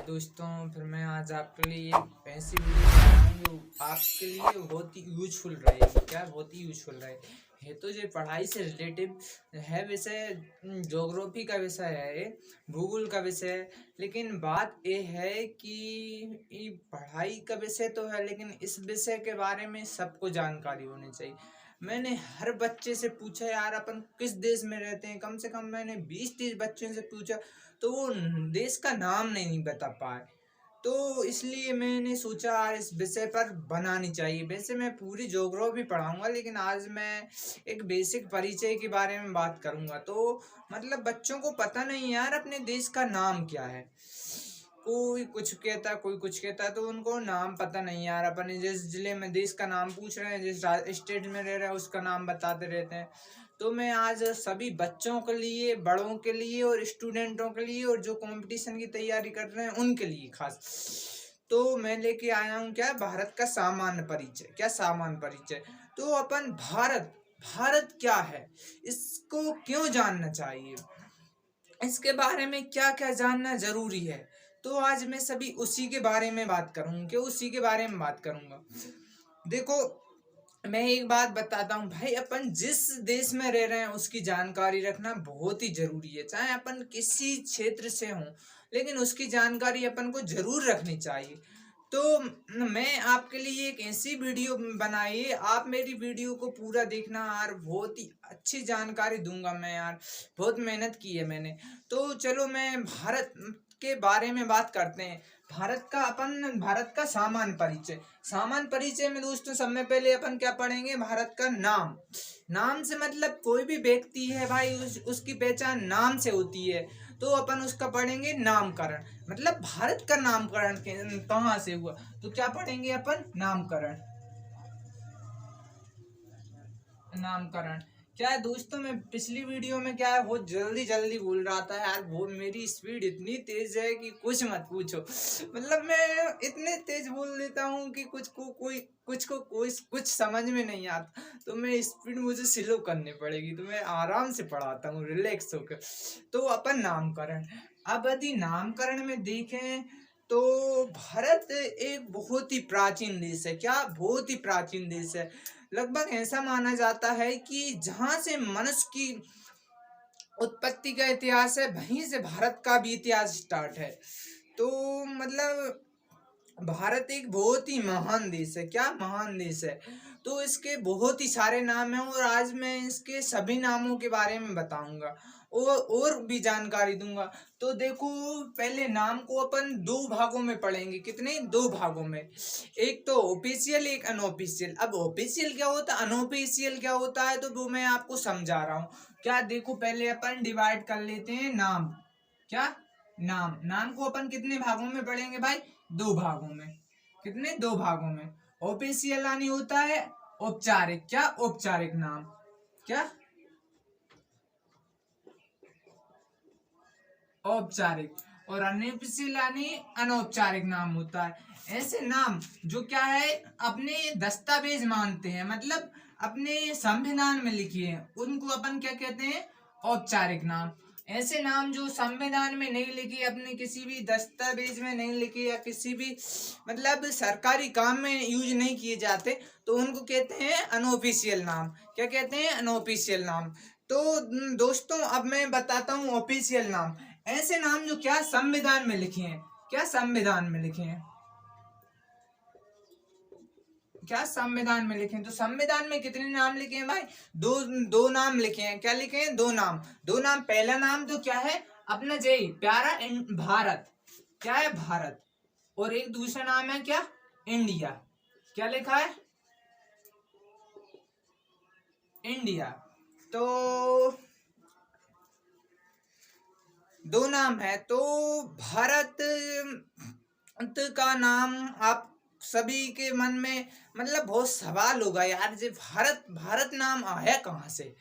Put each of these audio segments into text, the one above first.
दोस्तों, फिर मैं आज आपके लिए एक ऐसी वीडियो बना रहा हूँ जो आपके लिए बहुत ही यूजफुल रहेगी। क्या बहुत ही यूजफुल रहे है तो ये पढ़ाई से रिलेटिव है विषय। ज्योग्राफी का विषय है, ये भूगोल का विषय है। लेकिन बात ये है कि ये पढ़ाई का विषय तो है, लेकिन इस विषय के बारे में सबको जानकारी होनी चाहिए। मैंने हर बच्चे से पूछा, यार अपन किस देश में रहते हैं, कम से कम मैंने 20-30 बच्चों से पूछा, तो वो देश का नाम नहीं बता पाए। तो इसलिए मैंने सोचा यार इस विषय पर बनानी चाहिए। वैसे मैं पूरी ज्योग्राफी पढ़ाऊंगा, लेकिन आज मैं एक बेसिक परिचय के बारे में बात करूंगा। तो मतलब बच्चों को पता नहीं यार अपने देश का नाम क्या है। कोई कुछ कहता, कोई कुछ कहता, तो उनको नाम पता नहीं यार। अपन जिस जिले में देश का नाम पूछ रहे हैं, जिस स्टेट में रह रहे हैं, उसका नाम बताते रहते हैं। तो मैं आज सभी बच्चों के लिए, बड़ों के लिए और स्टूडेंटों के लिए, और जो कंपटीशन की तैयारी कर रहे हैं उनके लिए खास, तो मैं लेके आया हूँ क्या, भारत का सामान्य परिचय। क्या सामान्य परिचय? तो अपन भारत, भारत क्या है, इसको क्यों जानना चाहिए, इसके बारे में क्या क्या जानना जरूरी है। तो आज मैं सभी उसी के बारे में बात करूंगा, उसी के बारे में बात करूंगा। देखो, मैं एक बात बताता हूँ भाई, अपन जिस देश में रह रहे हैं उसकी जानकारी रखना बहुत ही जरूरी है। चाहे अपन किसी क्षेत्र से हों, लेकिन उसकी जानकारी अपन को जरूर रखनी चाहिए। तो मैं आपके लिए एक ऐसी वीडियो बनाई है, आप मेरी वीडियो को पूरा देखना यार, बहुत ही अच्छी जानकारी दूंगा मैं यार, बहुत मेहनत की है मैंने। तो चलो मैं भारत के बारे में बात करते हैं। भारत का सामान्य परिचय। सामान्य परिचय में दोस्तों सबसे पहले अपन क्या पढ़ेंगे, भारत का नाम। नाम से मतलब कोई भी व्यक्ति है भाई, उसकी पहचान नाम से होती है। तो अपन उसका पढ़ेंगे नामकरण, मतलब भारत का नामकरण कहाँ से हुआ, तो क्या पढ़ेंगे अपन, नामकरण। नामकरण क्या है दोस्तों, मैं पिछली वीडियो में क्या है बहुत जल्दी जल्दी बोल रहा था यार, वो मेरी स्पीड इतनी तेज है कि कुछ मत पूछो। मतलब मैं इतने तेज बोल देता हूँ कि कुछ समझ में नहीं आता। तो मैं स्पीड मुझे स्लो करनी पड़ेगी, तो मैं आराम से पढ़ाता हूँ रिलैक्स होकर। तो अपन नामकरण, अब यदि नामकरण में देखें तो भारत एक बहुत ही प्राचीन देश है। क्या, बहुत ही प्राचीन देश है। लगभग ऐसा माना जाता है कि जहां से मनुष्य की उत्पत्ति का इतिहास है, वहीं से भारत का भी इतिहास स्टार्ट है। तो मतलब भारत एक बहुत ही महान देश है। क्या, महान देश है। तो इसके बहुत ही सारे नाम हैं, और आज मैं इसके सभी नामों के बारे में बताऊंगा और भी जानकारी दूंगा। तो देखो, पहले नाम को अपन दो भागों में पढ़ेंगे। कितने, दो भागों में। एक तो ऑफिशियल, एक अनऑफिशियल। अब ऑफिशियल क्या होता है, अनऑफिशियल क्या होता है, तो वो मैं आपको समझा रहा हूँ। क्या, देखो पहले अपन डिवाइड कर लेते हैं नाम। क्या, नाम। नाम को अपन कितने भागों में पढ़ेंगे भाई, दो भागों में। कितने, दो भागों में। ऑफिशियल यानी होता है औपचारिक। क्या, औपचारिक नाम। क्या, औपचारिक। और अनऑफिशियल यानी अनौपचारिक नाम होता है। ऐसे नाम जो क्या है, अपने दस्तावेज मानते हैं, मतलब अपने संविधान में लिखी है, उनको अपन क्या कहते हैं, औपचारिक नाम। ऐसे नाम जो संविधान में नहीं लिखी, अपने किसी भी दस्तावेज में नहीं लिखी, या किसी भी मतलब सरकारी काम में यूज नहीं किए जाते, तो उनको कहते हैं अनऑफिशियल नाम। क्या कहते हैं, अनऑफिशियल नाम। तो दोस्तों अब मैं बताता हूँ ऑफिशियल नाम। ऐसे नाम जो क्या संविधान में लिखे हैं। क्या, संविधान में लिखे हैं। क्या, संविधान में लिखे हैं। तो संविधान में कितने नाम लिखे हैं भाई, दो दो नाम लिखे हैं। क्या लिखे हैं, दो नाम। दो नाम, पहला नाम तो क्या है, अपना जय प्यारा भारत। क्या है, भारत। और एक दूसरा नाम है क्या, इंडिया। क्या लिखा है, इंडिया। तो दो नाम है। तो भारत का नाम आप सभी के मन में मतलब बहुत सवाल होगा यार, जे भारत, भारत नाम आया कहाँ से।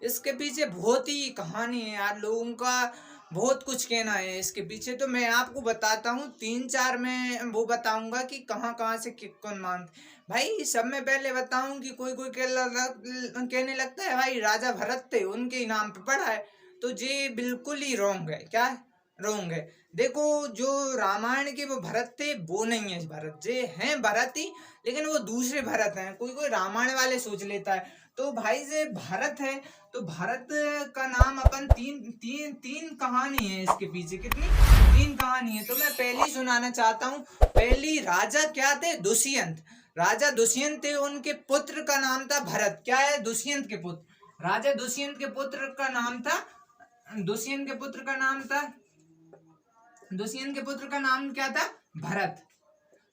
इसके पीछे बहुत ही कहानी है यार, लोगों का बहुत कुछ कहना है इसके पीछे। तो मैं आपको बताता हूँ, तीन चार मैं वो बताऊंगा कि कहाँ कहाँ से कौन मानते भाई। सब में पहले बताऊं कि कोई कोई कहने लगता है भाई राजा भरत थे, उनके नाम पे पड़ा है। तो ये बिल्कुल ही रॉन्ग है। क्या, रोंग है। देखो जो रामायण के वो भरत थे वो नहीं है भरत, जे हैं भरत ही, लेकिन वो दूसरे भरत हैं। कोई कोई रामायण वाले सोच लेता है। तो भाई जे भरत है, तो भरत का नाम अपन तीन कहानी है इसके पीछे। कितनी? 3 कहानी है। तो मैं पहली सुनाना चाहता हूँ। पहली, राजा क्या थे? दुष्यंत। राजा दुष्यंत थे, उनके पुत्र का नाम था भरत। क्या है? दुष्यंत के पुत्र। राजा दुष्यंत के पुत्र का नाम था, दुष्यंत के पुत्र का नाम था, दुष्यंत के पुत्र का नाम क्या था? भरत।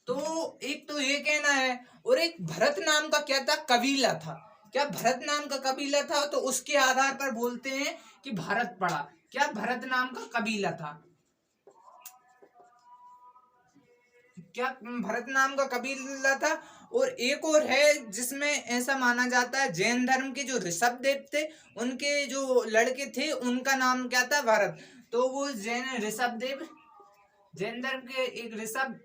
तो एक तो ये कहना है, और एक भरत नाम का क्या था? कबीला था। क्या भरत नाम का कबीला था? तो उसके आधार पर बोलते हैं कि भारत पड़ा। क्या भरत नाम का कबीला था? क्या भरत नाम का कबीला था? और एक और है जिसमें ऐसा माना जाता है, जैन धर्म के जो ऋषभ देव थे, उनके जो लड़के थे उनका नाम क्या था? भरत। तो वो जैन ऋषभ देव, जैन धर्म के एक ऋषभ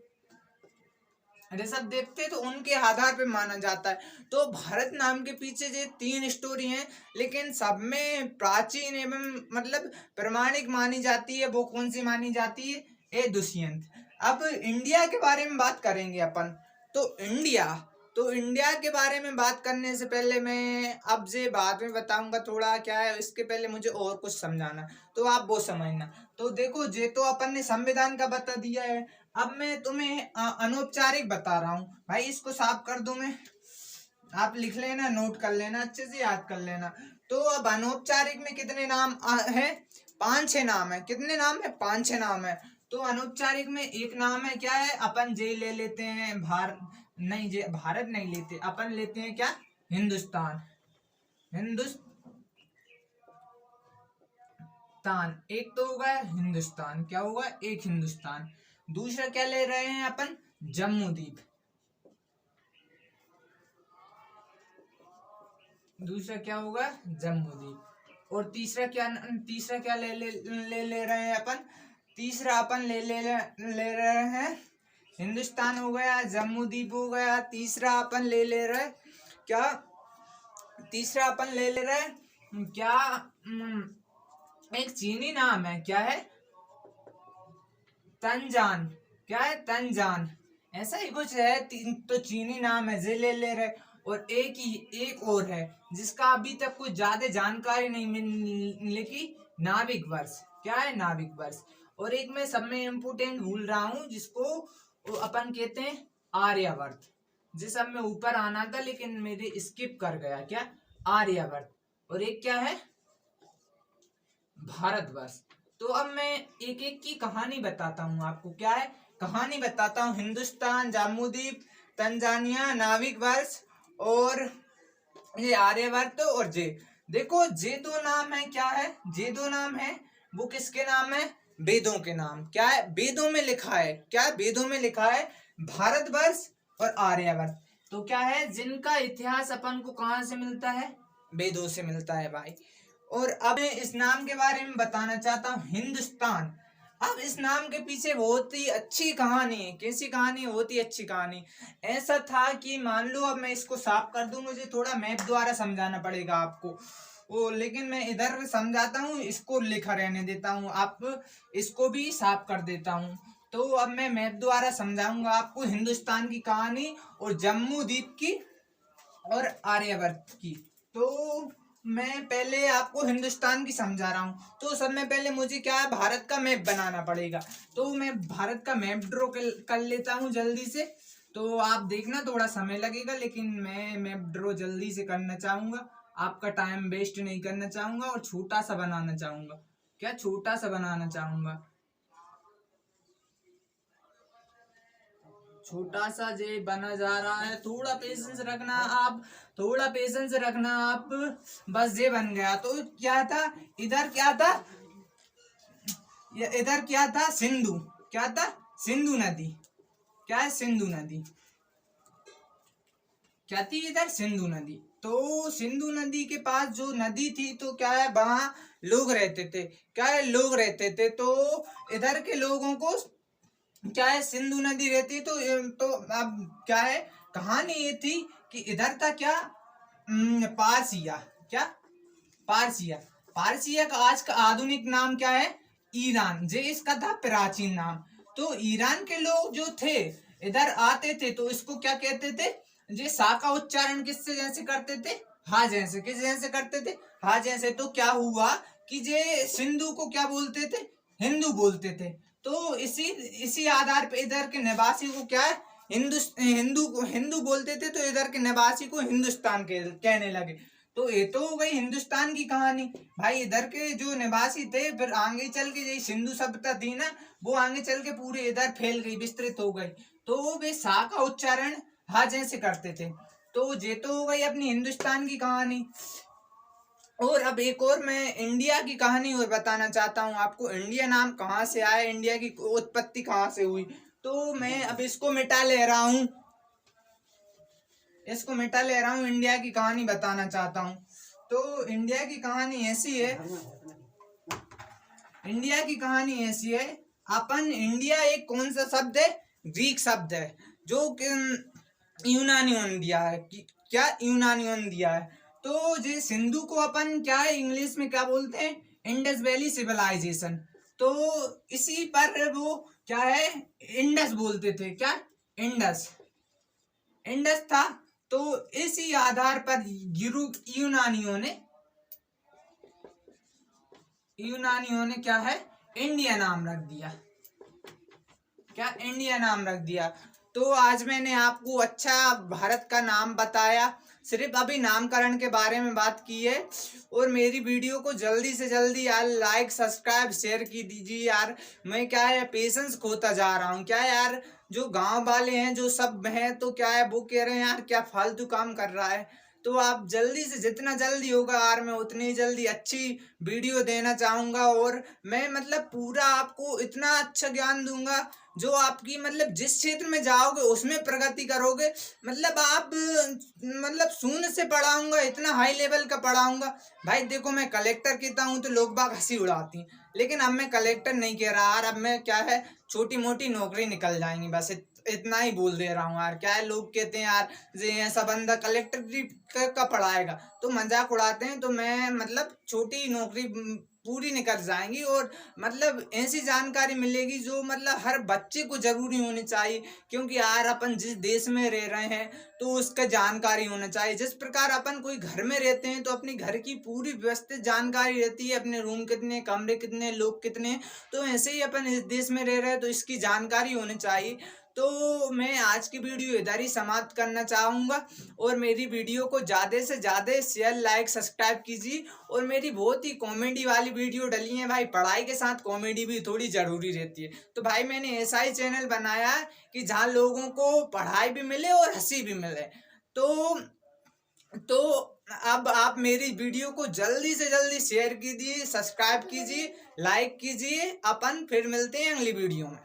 ऋषभ देव थे, तो उनके आधार पे माना जाता है। तो भारत नाम के पीछे जो 3 स्टोरी हैं, लेकिन सब में प्राचीन एवं मतलब प्रमाणिक मानी जाती है, वो कौन सी मानी जाती है? ए दुष्यंत। अब इंडिया के बारे में बात करेंगे अपन। तो इंडिया के बारे में बात करने से पहले मैं अब से बाद में बताऊंगा थोड़ा क्या है, इसके पहले मुझे और कुछ समझाना, तो आप वो समझना। तो देखो, जे तो अपन ने संविधान का बता दिया है। अब मैं तुम्हें अनौपचारिक बता रहा हूँ। भाई इसको साफ कर दूं मैं, आप लिख लेना, नोट कर लेना, अच्छे से याद कर लेना। तो अब अनौपचारिक में कितने नाम है? 5-6 नाम है। कितने नाम है? 5-6 नाम है। तो अनौपचारिक में एक नाम है, क्या है? अपन जे ले लेते हैं, नहीं, जे भारत नहीं लेते, अपन लेते हैं क्या? हिंदुस्तान। एक तो होगा हिंदुस्तान। क्या होगा? एक हिंदुस्तान। दूसरा क्या ले रहे हैं अपन? जम्मू द्वीप। दूसरा क्या होगा? जम्मू द्वीप। और तीसरा क्या ले रहे हैं अपन? तीसरा अपन ले रहे हैं, हिंदुस्तान हो गया, जम्मू द्वीप हो गया। तीसरा अपन ले रहे क्या? तीसरा अपन ले रहे क्या? एक चीनी नाम है, क्या है? तंजान। क्या है? तंजान। ऐसा ही कुछ है। तो चीनी नाम है, जे ले रहे। और एक और है जिसका अभी तक कुछ ज्यादा जानकारी नहीं मिली कि नाविक वर्ष। क्या है? नाविक वर्ष। और एक मैं सब में इम्पोर्टेंट भूल रहा हूँ, जिसको अपन कहते हैं आर्यवर्त। जिस सब में ऊपर आना था लेकिन मेरे स्किप कर गया। क्या? आर्यवर्त। और एक क्या है? भारतवर्ष। तो अब मैं एक एक की कहानी बताता हूँ आपको। क्या है? कहानी बताता हूँ। हिंदुस्तान, जम्मूद्वीप, तंजानिया, नाविक वर्ष और ये आर्यवर्त और जे। देखो, जे 2 नाम है। क्या है? जे 2 नाम है, वो किसके नाम है? वेदों के नाम। क्या है? वेदों में लिखा है। क्या? वेदों में लिखा है भारतवर्ष और आर्यवर्त। तो क्या है? जिनका इतिहास अपन को कहाँ से मिलता है? वेदों से मिलता है भाई। और अब मैं इस नाम के बारे में बताना चाहता हूँ, हिंदुस्तान। अब इस नाम के पीछे बहुत ही अच्छी कहानी है। कैसी कहानी है? बहुत ही अच्छी कहानी। ऐसा था कि मान लो, अब मैं इसको साफ कर दूं, मुझे थोड़ा मैप द्वारा समझाना पड़ेगा आपको। लेकिन मैं इधर समझाता हूँ, इसको लिखा रहने देता हूँ, आप इसको भी साफ कर देता हूँ। तो अब मैं मैप द्वारा समझाऊंगा आपको हिंदुस्तान की कहानी, और जम्मू द्वीप की, और आर्यवर्त की। तो मैं पहले आपको हिंदुस्तान की समझा रहा हूँ। तो सब में पहले मुझे क्या है? भारत का मैप बनाना पड़ेगा। तो मैं भारत का मैप ड्रॉ कर लेता हूँ जल्दी से। तो आप देखना, थोड़ा समय लगेगा, लेकिन मैं मैप ड्रॉ जल्दी से करना चाहूंगा। आपका टाइम वेस्ट नहीं करना चाहूंगा, और छोटा सा बनाना चाहूंगा। क्या? छोटा सा बनाना चाहूंगा। छोटा सा जे बना जा रहा है, थोड़ा पेशेंस रखना आप, थोड़ा पेशेंस रखना आप। बस ये बन गया। तो क्या था? इधर क्या था? इधर क्या था? सिंधु। क्या था? सिंधु नदी। क्या है? सिंधु नदी। क्या थी इधर? सिंधु नदी। तो सिंधु नदी के पास जो नदी थी, तो क्या है? वहां लोग रहते थे। क्या है? लोग रहते थे। तो इधर के लोगों को क्या है? सिंधु नदी रहती है। तो अब क्या है? कहानी ये थी कि इधर था क्या? पारसिया। क्या? पारसिया। पारसिया का आज का आधुनिक नाम क्या है? ईरान, जे इसका था प्राचीन नाम। तो ईरान के लोग जो थे इधर आते थे तो इसको क्या कहते थे, जे सा का उच्चारण किससे जैसे करते थे, हा जैसे, किस जैसे करते थे, हा जैसे। तो क्या हुआ कि जे सिंधु को क्या बोलते थे, हिंदू बोलते थे। तो इसी इसी आधार पे इधर के निवासी को क्या है, हिंदू को हिंदू बोलते थे, तो इधर के निवासी को हिंदुस्तान कहने लगे। तो ये तो हो गई हिंदुस्तान की कहानी। भाई इधर के जो निवासी थे फिर आगे चल के यही सिंधु सभ्यता थी ना, वो आगे चल के पूरे इधर फैल गई, विस्तृत हो गई। तो वे सा का उच्चारण हा जैसे करते थे। तो ये तो हो गई अपनी हिंदुस्तान की कहानी। और अब एक और मैं इंडिया की कहानी और बताना चाहता हूँ आपको। इंडिया नाम कहाँ से आया, इंडिया की उत्पत्ति कहाँ से हुई। तो मैं अब इसको मिटा ले रहा हूँ, इंडिया की कहानी बताना चाहता हूँ। तो इंडिया की कहानी ऐसी है, अपन इंडिया एक कौन सा शब्द है, ग्रीक शब्द है, जो यूनानियों दिया है। क्या यूनानियों दिया है। तो जे सिंधु को अपन क्या है इंग्लिश में क्या बोलते हैं, इंडस वैली सिविलाइजेशन। तो इसी पर वो क्या है, इंडस बोलते थे, क्या इंडस था। तो इसी आधार पर यूनानियों ने क्या है, इंडिया नाम रख दिया। तो आज मैंने आपको अच्छा भारत का नाम बताया, सिर्फ अभी नामकरण के बारे में बात की है। और मेरी वीडियो को जल्दी से जल्दी यार लाइक सब्सक्राइब शेयर की दीजिए यार। मैं क्या है पेशेंस खोता जा रहा हूँ, क्या यार जो गांव वाले हैं जो सब हैं तो क्या है वो कह रहे हैं यार क्या फालतू काम कर रहा है। तो आप जल्दी से जितना जल्दी होगा यार मैं उतनी जल्दी अच्छी वीडियो देना चाहूँगा। और मैं मतलब पूरा आपको इतना अच्छा ज्ञान दूंगा जो आपकी मतलब जिस क्षेत्र में जाओगे उसमें प्रगति करोगे। मतलब आप मतलब शून्य से पढ़ाऊंगा, इतना हाई लेवल का पढ़ाऊंगा। भाई देखो मैं कलेक्टर कहता हूँ तो लोग बाग हंसी उड़ाती हैं, लेकिन अब मैं कलेक्टर नहीं कह रहा यार, अब मैं क्या है छोटी मोटी नौकरी निकल जाएंगी बस, इतना ही बोल दे रहा हूँ यार। क्या है लोग कहते हैं यार ये ऐसा बंदा कलेक्टर का पढ़ाएगा तो मजाक उड़ाते हैं। तो मैं मतलब छोटी नौकरी पूरी निकल जाएंगी और मतलब ऐसी जानकारी मिलेगी जो मतलब हर बच्चे को जरूरी होनी चाहिए। क्योंकि यार अपन जिस देश में रह रहे हैं तो उसका जानकारी होना चाहिए। जिस प्रकार अपन कोई घर में रहते हैं तो अपनी घर की पूरी व्यवस्थित जानकारी रहती है, अपने रूम कितने, कमरे कितने, लोग कितने। तो ऐसे ही अपन इस देश में रह रहे हैं तो इसकी जानकारी होनी चाहिए। तो मैं आज की वीडियो इधर ही समाप्त करना चाहूँगा। और मेरी वीडियो को ज़्यादा से ज़्यादा शेयर लाइक सब्सक्राइब कीजिए। और मेरी बहुत ही कॉमेडी वाली वीडियो डली है भाई, पढ़ाई के साथ कॉमेडी भी थोड़ी ज़रूरी रहती है। तो भाई मैंने ऐसा ही चैनल बनाया है कि जहाँ लोगों को पढ़ाई भी मिले और हंसी भी मिले। तो अब आप मेरी वीडियो को जल्दी से जल्दी शेयर कीजिए, सब्सक्राइब कीजिए, लाइक कीजिए। अपन फिर मिलते हैं अगली वीडियो में।